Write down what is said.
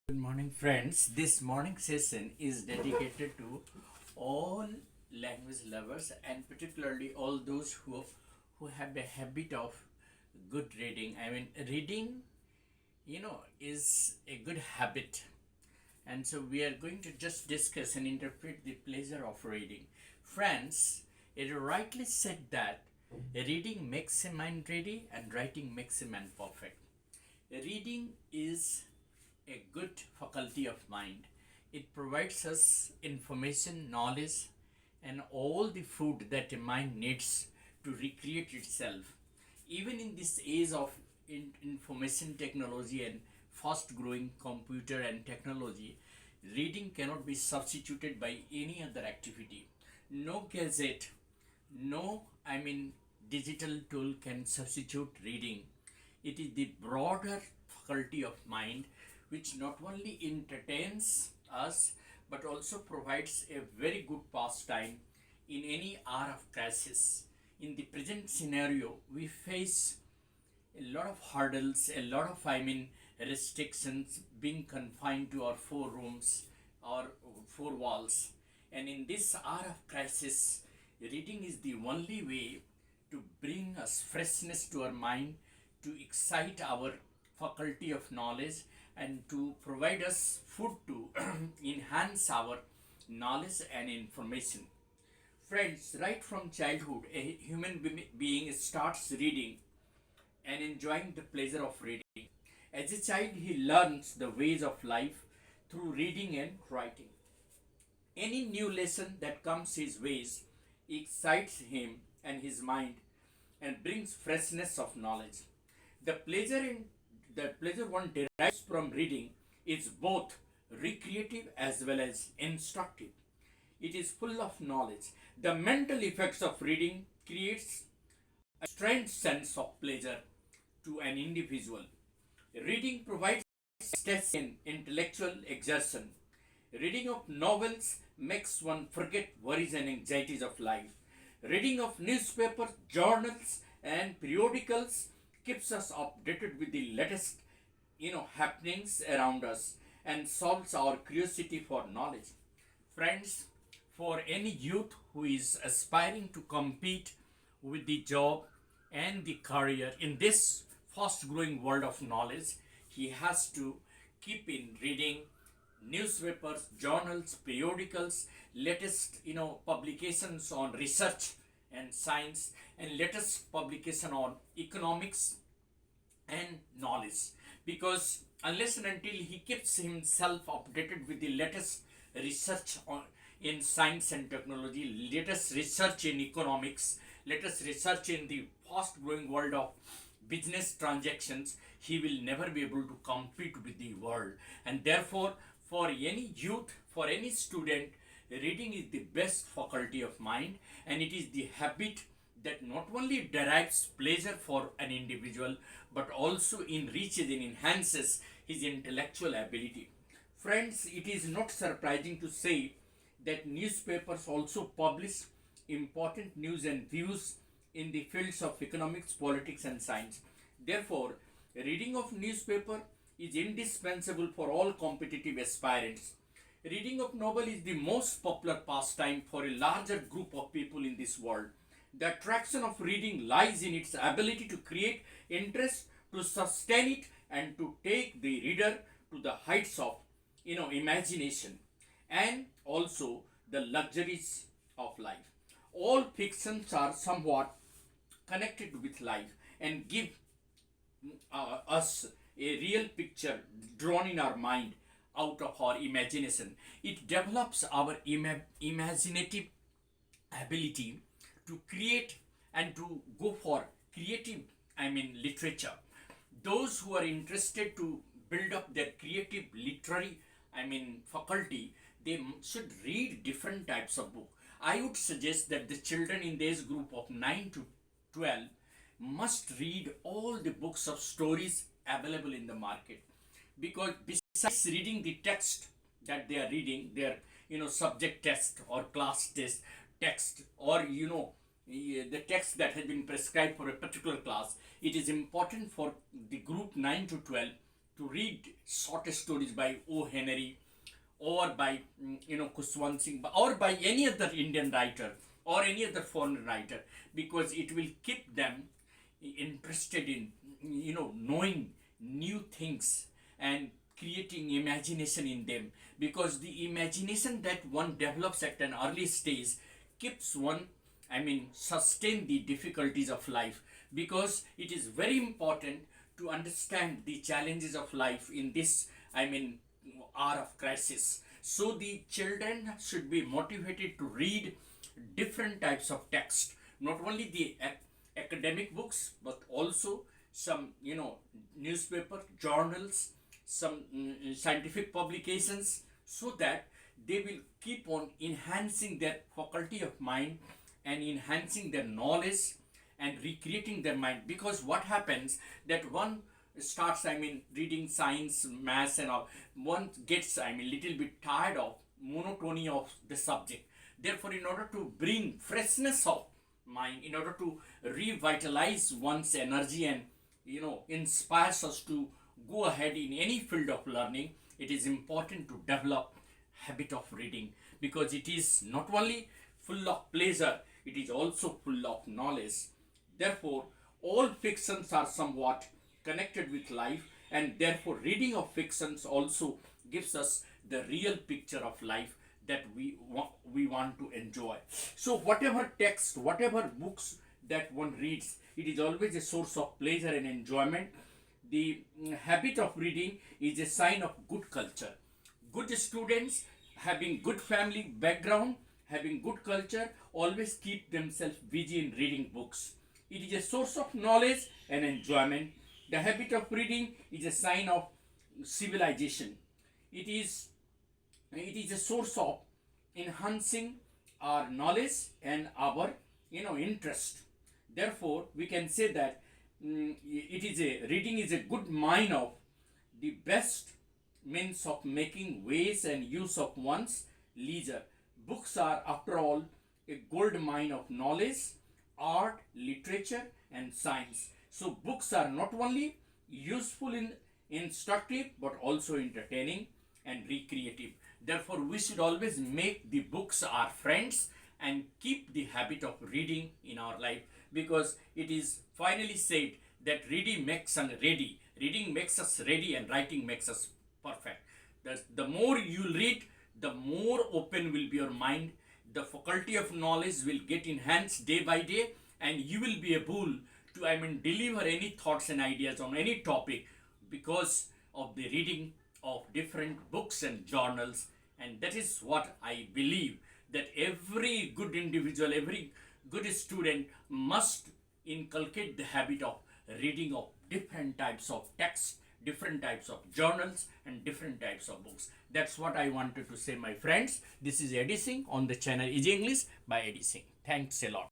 Good morning, friends. This morning session is dedicated to all language lovers and particularly all those who have the habit of good reading. Reading, is a good habit, and so we are going to just discuss and interpret the pleasure of reading. Friends, it rightly said that reading makes a mind ready and writing makes a man perfect. Reading is a good faculty of mind. It provides us information, knowledge, and all the food that a mind needs to recreate itself. Even in this age of information technology and fast growing computer and technology, reading cannot be substituted by any other activity. No gadget, no, digital tool can substitute reading. It is the broader faculty of mind which not only entertains us but also provides a very good pastime in any hour of crisis. In the present scenario, we face a lot of hurdles, a lot of restrictions, being confined to our four rooms or four walls. And in this hour of crisis, reading is the only way to bring us freshness to our mind, to excite our faculty of knowledge, and to provide us food to enhance our knowledge and information. Friends, right from childhood, a human being starts reading and enjoying the pleasure of reading. As a child, he learns the ways of life through reading and writing. Any new lesson that comes his ways excites him and his mind and brings freshness of knowledge. The pleasure in the pleasure one derives from reading is both recreative as well as instructive. It is full of knowledge. The mental effects of reading creates a strange sense of pleasure to an individual. Reading provides stress and intellectual exertion. Reading of novels makes one forget worries and anxieties of life. Reading of newspapers, journals, and periodicals keeps us updated with the latest, happenings around us and solves our curiosity for knowledge. Friends, for any youth who is aspiring to compete with the job and the career in this fast growing world of knowledge, he has to keep in reading newspapers, journals, periodicals, latest publications on research and science, and latest publication on economics and knowledge. Because unless and until he keeps himself updated with the latest research on in science and technology, latest research in economics, latest research in the fast growing world of business transactions, he will never be able to compete with the world. And therefore, for any youth, for any student, reading is the best faculty of mind, and it is the habit that not only derives pleasure for an individual but also enriches and enhances his intellectual ability. Friends, it is not surprising to say that newspapers also publish important news and views in the fields of economics, politics, and science. Therefore, reading of newspaper is indispensable for all competitive aspirants. Reading of novel is the most popular pastime for a larger group of people in this world. The attraction of reading lies in its ability to create interest, to sustain it, and to take the reader to the heights of imagination and also the luxuries of life. All fictions are somewhat connected with life and give us a real picture drawn in our mind out of our imagination. It develops our imaginative ability to create and to go for creative, literature. Those who are interested to build up their creative literary, faculty, they should read different types of book. I would suggest that the children in this group of 9 to 12 must read all the books of stories available in the market, because besides reading the text that they are reading, their subject test or class test text, or the text that has been prescribed for a particular class, it is important for the group 9 to 12 to read short stories by O. Henry, or by Kuswant Singh, or by any other Indian writer or any other foreign writer, because it will keep them interested in knowing new things and creating imagination in them, because the imagination that one develops at an early stage keeps one, sustain the difficulties of life, because it is very important to understand the challenges of life in this hour of crisis. So the children should be motivated to read different types of text, not only the academic books, but also some newspaper, journals, some scientific publications, so that they will keep on enhancing their faculty of mind and enhancing their knowledge and recreating their mind. Because what happens that one starts reading science, maths and all, one gets little bit tired of monotony of the subject. Therefore, in order to bring freshness of mind, in order to revitalize one's energy and inspires us to go ahead in any field of learning, it is important to develop habit of reading, because it is not only full of pleasure, it is also full of knowledge. Therefore, all fictions are somewhat connected with life, and therefore reading of fictions also gives us the real picture of life that we want to enjoy. So whatever text, whatever books that one reads, it is always a source of pleasure and enjoyment. The habit of reading is a sign of good culture. Good students having good family background, having good culture, always keep themselves busy in reading books. It is a source of knowledge and enjoyment. The habit of reading is a sign of civilization. It is a source of enhancing our knowledge and our interest. Therefore, we can say that reading is a good mine of the best means of making ways and use of one's leisure. Books are, after all, a gold mine of knowledge, art, literature, and science. So books are not only useful in instructive, but also entertaining and recreative. Therefore, we should always make the books our friends and keep the habit of reading in our life, because it is finally said that reading makes us ready. Reading makes us ready, and writing makes us perfect. The more you read, the more open will be your mind. The faculty of knowledge will get enhanced day by day, and you will be able to deliver any thoughts and ideas on any topic, because of the reading of different books and journals. And that is what I believe, that every good individual, every good student must inculcate the habit of reading of different types of texts, different types of journals, and different types of books. That's what I wanted to say, my friends. This is Eddie Singh on the channel Easy English by Eddie Singh. Thanks a lot.